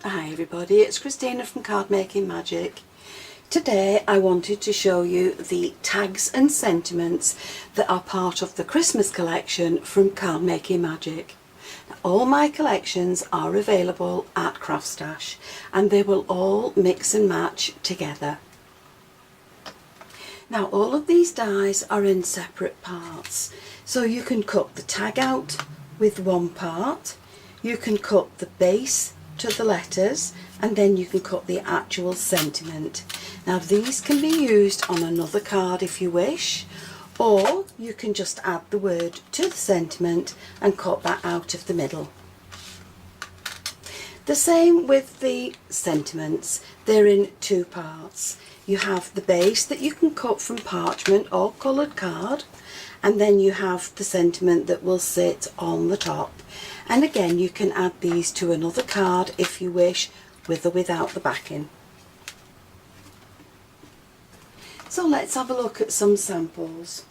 Hi everybody, it's Christina from Card Making Magic. Today I wanted to show you the tags and sentiments that are part of the Christmas collection from Card Making Magic. Now, all my collections are available at CraftStash and they will all mix and match together. Now all of these dies are in separate parts, so you can cut the tag out with one part, you can cut the base to the letters, and then you can cut the actual sentiment. Now these can be used on another card if you wish, or you can just add the word to the sentiment and cut that out of the middle. The same with the sentiments, they're in two parts. You have the base that you can cut from parchment or coloured card, and then you have the sentiment that will sit on the top. And again, you can add these to another card if you wish, with or without the backing. So let's have a look at some samples.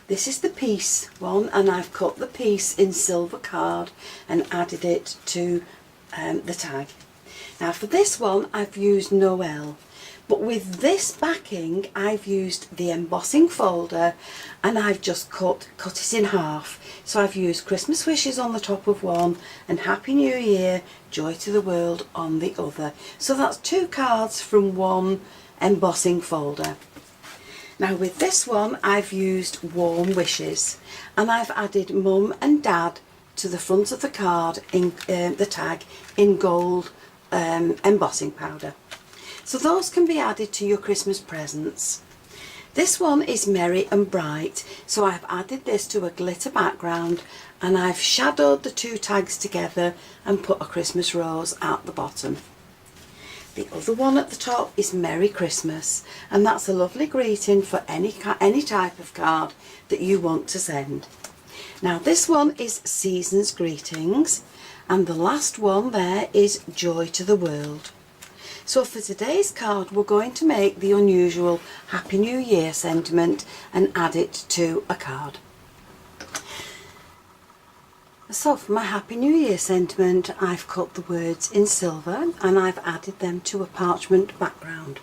This is the piece one, and I've cut the piece in silver card and added it to the tag. Now for this one I've used Noel, but with this backing I've used the embossing folder and I've just cut it in half. So I've used Christmas wishes on the top of one and Happy New Year, Joy to the World on the other. So that's two cards from one embossing folder. Now with this one I've used warm wishes and I've added Mum and Dad to the front of the card in the tag in gold embossing powder. So those can be added to your Christmas presents. This one is Merry and Bright, so I've added this to a glitter background and I've shadowed the two tags together and put a Christmas rose at the bottom. The other one at the top is Merry Christmas, and that's a lovely greeting for any type of card that you want to send. Now this one is Season's Greetings, and the last one there is Joy to the World. So for today's card we're going to make the unusual Happy New Year sentiment and add it to a card. So for my Happy New Year sentiment I've cut the words in silver and I've added them to a parchment background.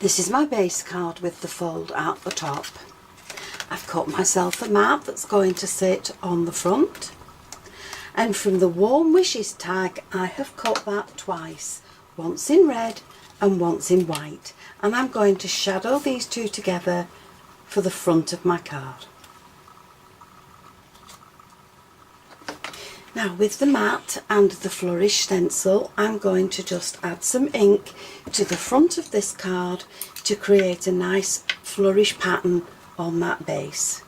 This is my base card with the fold at the top. I've cut myself a mat that's going to sit on the front, and from the Warm Wishes tag I have cut that twice, once in red and once in white, and I'm going to shadow these two together for the front of my card. Now with the mat and the Flourish stencil I'm going to just add some ink to the front of this card to create a nice flourish pattern on that base.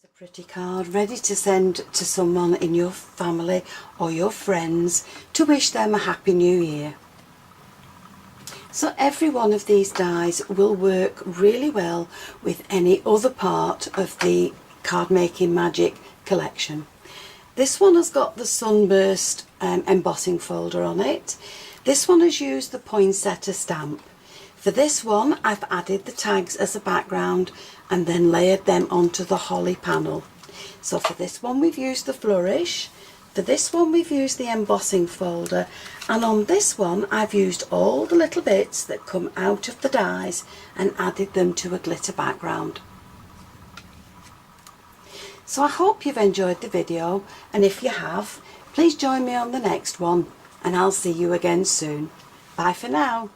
There's a pretty card ready to send to someone in your family or your friends to wish them a Happy New Year. So every one of these dies will work really well with any other part of the Card Making Magic collection. This one has got the Sunburst embossing folder on it. This one has used the poinsettia stamp. For this one I've added the tags as a background and then layered them onto the holly panel. So for this one we've used the Flourish, for this one we've used the embossing folder, and on this one I've used all the little bits that come out of the dies and added them to a glitter background. So I hope you've enjoyed the video, and if you have, please join me on the next one, and I'll see you again soon. Bye for now.